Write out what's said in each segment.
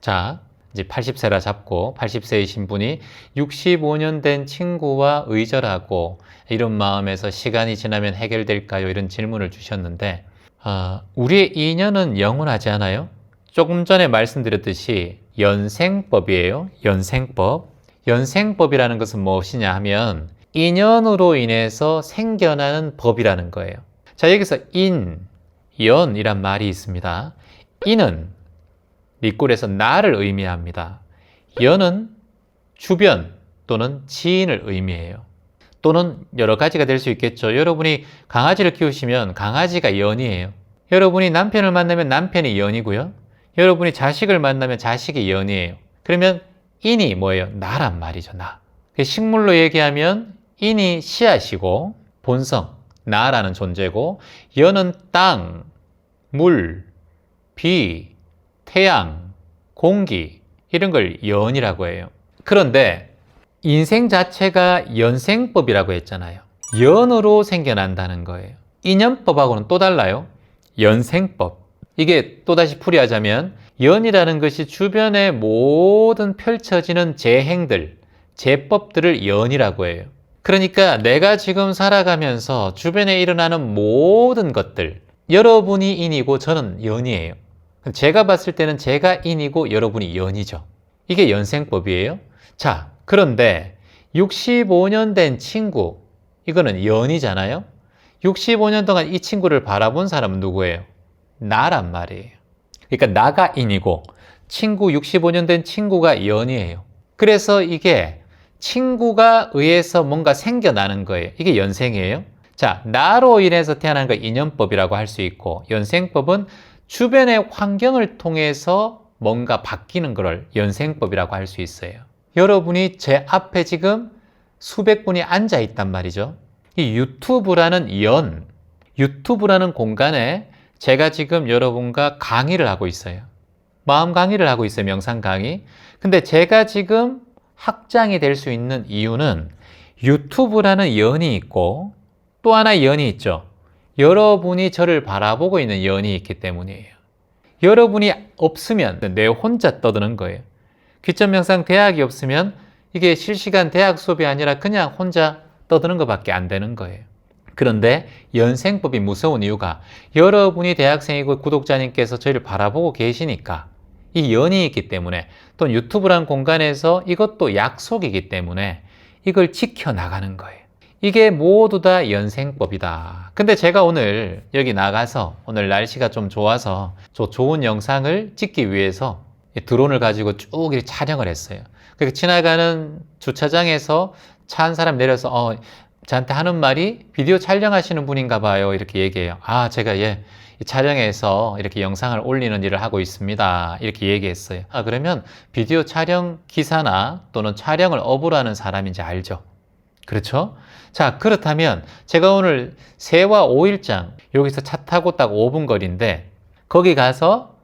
자, 이제 80세라 잡고 80세이신 분이 65년 된 친구와 의절하고 이런 마음에서 시간이 지나면 해결될까요? 이런 질문을 주셨는데 우리의 인연은 영원하지 않아요? 조금 전에 말씀드렸듯이 연생법이에요. 연생법. 연생법이라는 것은 무엇이냐 하면 인연으로 인해서 생겨나는 법이라는 거예요. 자, 여기서 연이란 말이 있습니다. 인은 밑골에서 나를 의미합니다. 연은 주변 또는 지인을 의미해요. 또는 여러 가지가 될 수 있겠죠. 여러분이 강아지를 키우시면 강아지가 연이에요. 여러분이 남편을 만나면 남편이 연이고요. 여러분이 자식을 만나면 자식이 연이에요. 그러면 인이 뭐예요? 나란 말이죠. 나. 식물로 얘기하면 인이 씨앗이고 본성, 나라는 존재고, 연은 땅, 물, 비, 태양, 공기 이런 걸 연이라고 해요. 그런데 인생 자체가 연생법이라고 했잖아요. 연으로 생겨난다는 거예요. 인연법하고는 또 달라요. 연생법. 이게 또다시 풀이하자면 연이라는 것이 주변의 모든 펼쳐지는 재행들, 재법들을 연이라고 해요. 그러니까 내가 지금 살아가면서 주변에 일어나는 모든 것들, 여러분이 인이고 저는 연이에요. 제가 봤을 때는 제가 인이고 여러분이 연이죠. 이게 연생법이에요. 자, 그런데 65년 된 친구, 이거는 연이잖아요. 65년 동안 이 친구를 바라본 사람은 누구예요? 나란 말이에요. 그러니까 나가 인이고 친구 65년 된 친구가 연이에요. 그래서 이게 친구가 의해서 뭔가 생겨나는 거예요. 이게 연생이에요. 자, 나로 인해서 태어난 거 인연법이라고 할 수 있고, 연생법은 주변의 환경을 통해서 뭔가 바뀌는 걸 연생법이라고 할 수 있어요. 여러분이 제 앞에 지금 수백 분이 앉아 있단 말이죠. 이 유튜브라는 공간에 제가 지금 여러분과 강의를 하고 있어요. 마음 강의를 하고 있어요. 명상 강의. 근데 제가 지금 학장이 될 수 있는 이유는 유튜브라는 연이 있고 또 하나의 연이 있죠. 여러분이 저를 바라보고 있는 연이 있기 때문이에요. 여러분이 없으면 내 혼자 떠드는 거예요. 귀천명상 대학이 없으면 이게 실시간 대학 수업이 아니라 그냥 혼자 떠드는 것밖에 안 되는 거예요. 그런데 연생법이 무서운 이유가 여러분이 대학생이고 구독자님께서 저희를 바라보고 계시니까 이 연이 있기 때문에, 또 유튜브라는 공간에서 이것도 약속이기 때문에 이걸 지켜나가는 거예요. 이게 모두 다 연생법이다. 근데 제가 오늘 여기 나가서 오늘 날씨가 좀 좋아서 좋은 영상을 찍기 위해서 드론을 가지고 쭉 이렇게 촬영을 했어요. 그러니까 지나가는 주차장에서 차 한 사람 내려서 저한테 하는 말이 비디오 촬영하시는 분인가 봐요. 이렇게 얘기해요. 제가 촬영해서 이렇게 영상을 올리는 일을 하고 있습니다. 이렇게 얘기했어요. 그러면 비디오 촬영 기사나 또는 촬영을 업으로 하는 사람인지 알죠? 그렇죠? 자, 그렇다면 제가 오늘 새와 5일장 여기서 차 타고 딱 5분 거리인데 거기 가서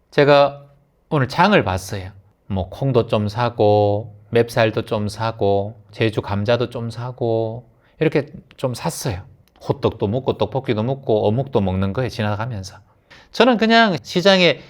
제가 오늘 장을 봤어요. 뭐 콩도 좀 사고 맵쌀도 좀 사고 제주 감자도 좀 사고 이렇게 좀 샀어요. 호떡도 먹고 떡볶이도 먹고 어묵도 먹는 거예요. 지나가면서. 저는 그냥 시장의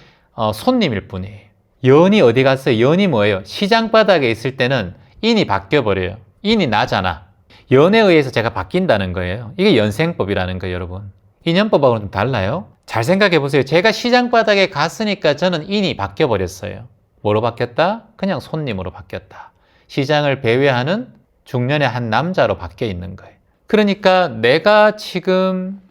손님일 뿐이에요. 연이 어디 갔어요? 연이 뭐예요? 시장 바닥에 있을 때는 인이 바뀌어버려요. 인이 나잖아. 연에 의해서 제가 바뀐다는 거예요. 이게 연생법이라는 거예요, 여러분. 인연법하고는 좀 달라요. 잘 생각해 보세요. 제가 시장 바닥에 갔으니까 저는 인이 바뀌어버렸어요. 뭐로 바뀌었다? 그냥 손님으로 바뀌었다. 시장을 배회하는 중년의 한 남자로 바뀌어 있는 거예요. 그러니까 내가 지금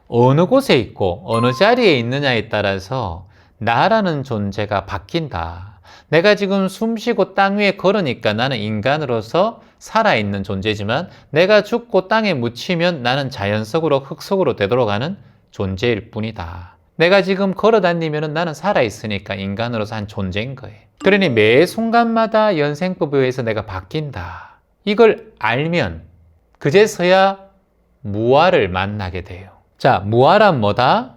어느 곳에 있고 어느 자리에 있느냐에 따라서 나라는 존재가 바뀐다. 내가 지금 숨 쉬고 땅 위에 걸으니까 나는 인간으로서 살아있는 존재지만 내가 죽고 땅에 묻히면 나는 자연 속으로 흙 속으로 되돌아가는 존재일 뿐이다. 내가 지금 걸어 다니면 나는 살아있으니까 인간으로서 한 존재인 거예요. 그러니 매 순간마다 연생법에 의해서 내가 바뀐다. 이걸 알면 그제서야 무아를 만나게 돼요. 자, 무아란 뭐다?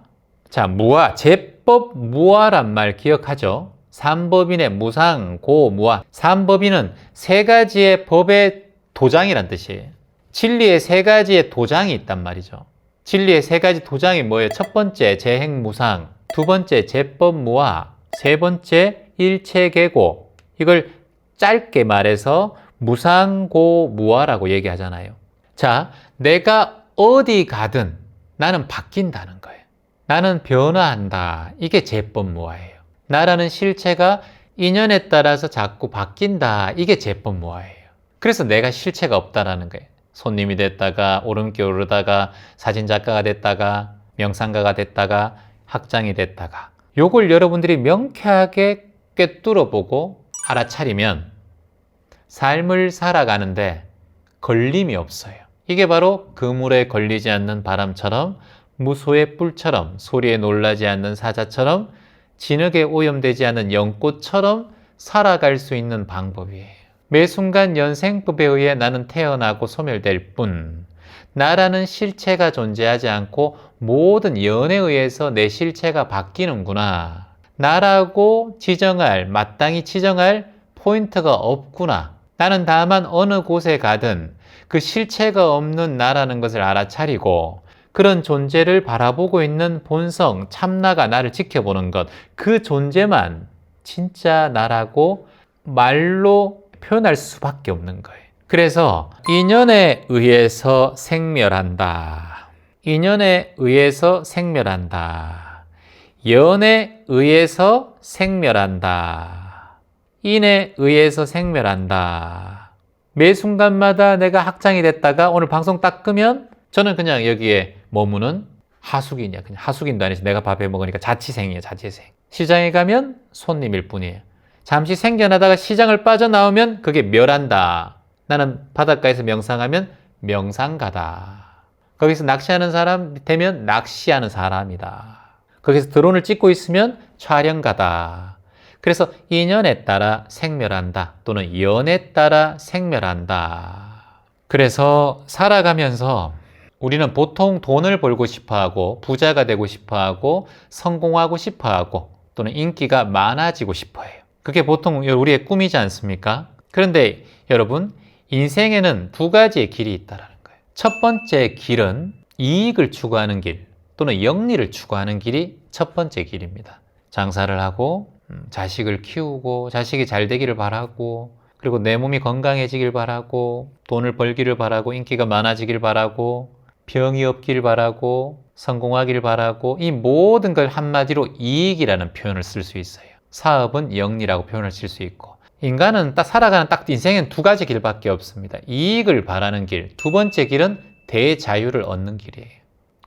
자, 무아, 제법 무아란 말 기억하죠? 삼법인의 무상, 고, 무아. 삼법인은 세 가지의 법의 도장이란 뜻이에요. 진리의 세 가지의 도장이 있단 말이죠. 진리의 세 가지 도장이 뭐예요? 첫 번째, 재행무상. 두 번째, 제법무아. 세 번째, 일체계고, 이걸 짧게 말해서 무상고무화라고 얘기하잖아요. 자, 내가 어디 가든 나는 바뀐다는 거예요. 나는 변화한다. 이게 제법무화예요. 나라는 실체가 인연에 따라서 자꾸 바뀐다. 이게 제법무화예요. 그래서 내가 실체가 없다라는 거예요. 손님이 됐다가 오름길 오르다가 사진작가가 됐다가 명상가가 됐다가 학장이 됐다가, 요걸 여러분들이 명쾌하게 꿰뚫어 보고 알아차리면 삶을 살아가는데 걸림이 없어요. 이게 바로 그물에 걸리지 않는 바람처럼, 무소의 뿔처럼, 소리에 놀라지 않는 사자처럼, 진흙에 오염되지 않는 연꽃처럼 살아갈 수 있는 방법이에요. 매 순간 연생법에 의해 나는 태어나고 소멸될 뿐, 나라는 실체가 존재하지 않고 모든 연에 의해서 내 실체가 바뀌는구나. 나라고 지정할, 마땅히 지정할 포인트가 없구나. 나는 다만 어느 곳에 가든 그 실체가 없는 나라는 것을 알아차리고, 그런 존재를 바라보고 있는 본성, 참나가 나를 지켜보는 것, 그 존재만 진짜 나라고 말로 표현할 수밖에 없는 거예요. 그래서 인연에 의해서 생멸한다. 인연에 의해서 생멸한다. 연에 의해서 생멸한다. 인에 의해서 생멸한다. 매 순간마다 내가 학장이 됐다가 오늘 방송 딱 끄면 저는 그냥 여기에 머무는 하숙인이야. 그냥 하숙인도 아니지. 내가 밥해 먹으니까 자취생이에요. 자취생. 시장에 가면 손님일 뿐이에요. 잠시 생겨나다가 시장을 빠져나오면 그게 멸한다. 나는 바닷가에서 명상하면 명상가다. 거기서 낚시하는 사람 되면 낚시하는 사람이다. 거기서 드론을 찍고 있으면 촬영가다. 그래서 인연에 따라 생멸한다. 또는 연에 따라 생멸한다. 그래서 살아가면서 우리는 보통 돈을 벌고 싶어하고 부자가 되고 싶어하고 성공하고 싶어하고 또는 인기가 많아지고 싶어해요. 그게 보통 우리의 꿈이지 않습니까? 그런데 여러분, 인생에는 두 가지의 길이 있다는 거예요. 첫 번째 길은 이익을 추구하는 길 또는 영리를 추구하는 길이 첫 번째 길입니다. 장사를 하고 자식을 키우고 자식이 잘 되기를 바라고, 그리고 내 몸이 건강해지길 바라고, 돈을 벌기를 바라고, 인기가 많아지길 바라고, 병이 없길 바라고, 성공하길 바라고, 이 모든 걸 한마디로 이익이라는 표현을 쓸 수 있어요. 사업은 영리라고 표현을 쓸 수 있고, 인간은 딱 살아가는 딱 인생엔 두 가지 길밖에 없습니다. 이익을 바라는 길, 두 번째 길은 대자유를 얻는 길이에요.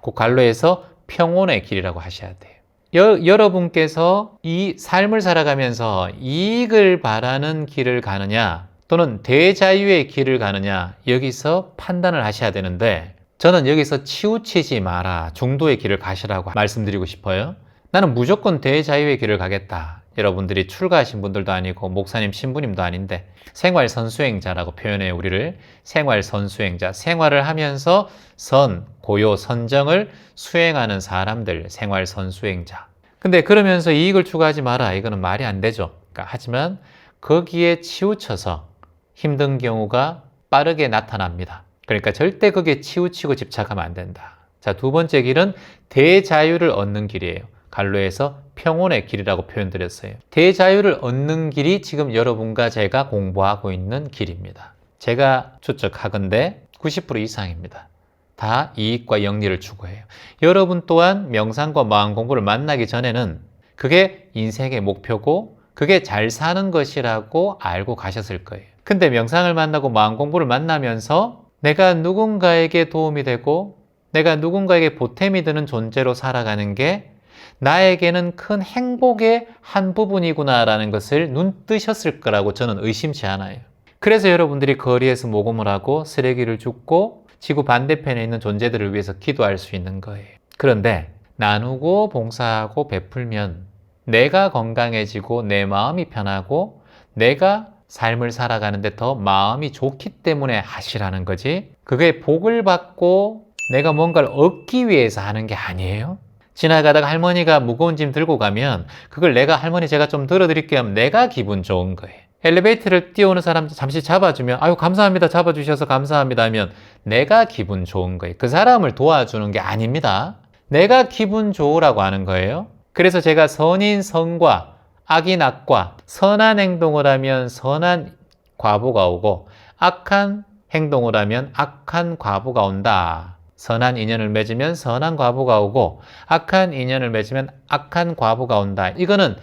그 갈로에서 평온의 길이라고 하셔야 돼요. 여러분께서 이 삶을 살아가면서 이익을 바라는 길을 가느냐 또는 대자유의 길을 가느냐, 여기서 판단을 하셔야 되는데, 저는 여기서 치우치지 마라, 중도의 길을 가시라고 말씀드리고 싶어요. 나는 무조건 대자유의 길을 가겠다. 여러분들이 출가하신 분들도 아니고 목사님, 신부님도 아닌데 생활선수행자라고 표현해요. 우리를 생활선수행자, 생활을 하면서 선, 고요, 선정을 수행하는 사람들, 생활선수행자. 근데 그러면서 이익을 추구하지 마라, 이거는 말이 안 되죠. 그러니까 하지만 거기에 치우쳐서 힘든 경우가 빠르게 나타납니다. 그러니까 절대 거기에 치우치고 집착하면 안 된다. 자, 두 번째 길은 대자유를 얻는 길이에요. 갈로에서 평온의 길이라고 표현드렸어요. 대자유를 얻는 길이 지금 여러분과 제가 공부하고 있는 길입니다. 제가 추측하건대 90% 이상입니다. 다 이익과 영리를 추구해요. 여러분 또한 명상과 마음 공부를 만나기 전에는 그게 인생의 목표고 그게 잘 사는 것이라고 알고 가셨을 거예요. 근데 명상을 만나고 마음 공부를 만나면서 내가 누군가에게 도움이 되고 내가 누군가에게 보탬이 되는 존재로 살아가는 게 나에게는 큰 행복의 한 부분이구나라는 것을 눈뜨셨을 거라고 저는 의심치 않아요. 그래서 여러분들이 거리에서 모금을 하고 쓰레기를 줍고 지구 반대편에 있는 존재들을 위해서 기도할 수 있는 거예요. 그런데 나누고 봉사하고 베풀면 내가 건강해지고 내 마음이 편하고 내가 삶을 살아가는데 더 마음이 좋기 때문에 하시라는 거지, 그게 복을 받고 내가 뭔가를 얻기 위해서 하는 게 아니에요. 지나가다가 할머니가 무거운 짐 들고 가면 그걸 내가 할머니 제가 좀 들어드릴게요 하면 내가 기분 좋은 거예요. 엘리베이터를 띄우는 사람 잠시 잡아주면 아유 감사합니다, 잡아주셔서 감사합니다 하면 내가 기분 좋은 거예요. 그 사람을 도와주는 게 아닙니다. 내가 기분 좋으라고 하는 거예요. 그래서 제가 선인 선과 악인 악과, 선한 행동을 하면 선한 과보가 오고 악한 행동을 하면 악한 과보가 온다. 선한 인연을 맺으면 선한 과보가 오고 악한 인연을 맺으면 악한 과보가 온다. 이거는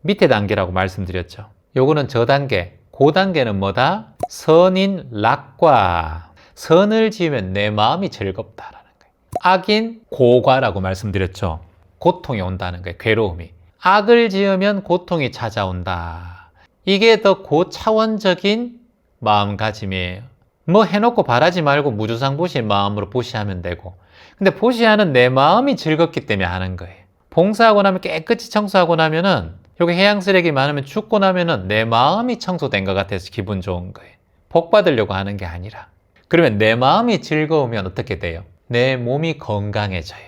밑에 단계라고 말씀드렸죠. 요거는 저단계. 고단계는 뭐다? 선인 lạc과. 선을 지으면 내 마음이 즐겁다라는 거예요. 악인 고과라고 말씀드렸죠. 고통이 온다는 거예요. 괴로움이. 악을 지으면 고통이 찾아온다. 이게 더 고차원적인 마음가짐이에요. 뭐 해놓고 바라지 말고 무주상보시의 마음으로 보시하면 되고, 근데 보시하는 내 마음이 즐겁기 때문에 하는 거예요. 봉사하고 나면 깨끗이 청소하고 나면은, 여기 해양 쓰레기 많으면 죽고 나면은 내 마음이 청소된 것 같아서 기분 좋은 거예요. 복 받으려고 하는 게 아니라. 그러면 내 마음이 즐거우면 어떻게 돼요? 내 몸이 건강해져요.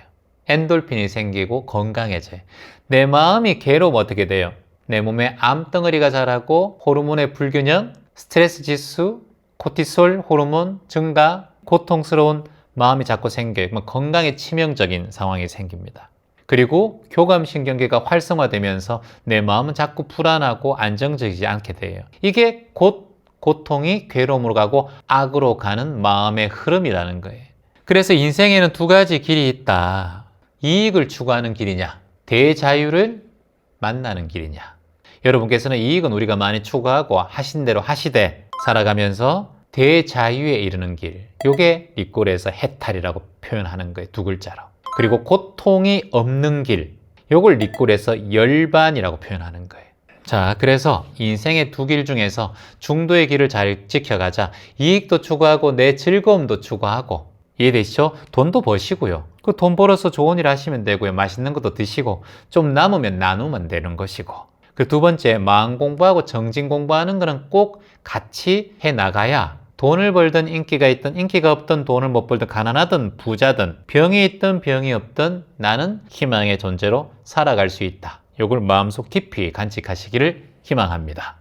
엔돌핀이 생기고 건강해져요. 내 마음이 괴로우면 어떻게 돼요? 내 몸에 암덩어리가 자라고 호르몬의 불균형, 스트레스 지수, 코티솔 호르몬 증가, 고통스러운 마음이 자꾸 생겨요. 건강에 치명적인 상황이 생깁니다. 그리고 교감신경계가 활성화되면서 내 마음은 자꾸 불안하고 안정적이지 않게 돼요. 이게 곧 고통이 괴로움으로 가고 악으로 가는 마음의 흐름이라는 거예요. 그래서 인생에는 두 가지 길이 있다. 이익을 추구하는 길이냐, 대자유를 만나는 길이냐. 여러분께서는 이익은 우리가 많이 추구하고 하신 대로 하시되 살아가면서 대자유에 이르는 길, 요게 리꼴에서 해탈이라고 표현하는 거예요. 두 글자로. 그리고 고통이 없는 길, 요걸 리꼴에서 열반이라고 표현하는 거예요. 자, 그래서 인생의 두 길 중에서 중도의 길을 잘 지켜가자. 이익도 추구하고 내 즐거움도 추구하고, 이해되시죠? 돈도 버시고요. 그 돈 벌어서 좋은 일 하시면 되고요. 맛있는 것도 드시고 좀 남으면 나누면 되는 것이고, 그 두 번째, 마음 공부하고 정진 공부하는 거는 꼭 같이 해 나가야 돈을 벌든 인기가 있든 인기가 없든 돈을 못 벌든 가난하든 부자든 병이 있든 병이 없든 나는 희망의 존재로 살아갈 수 있다. 이걸 마음속 깊이 간직하시기를 희망합니다.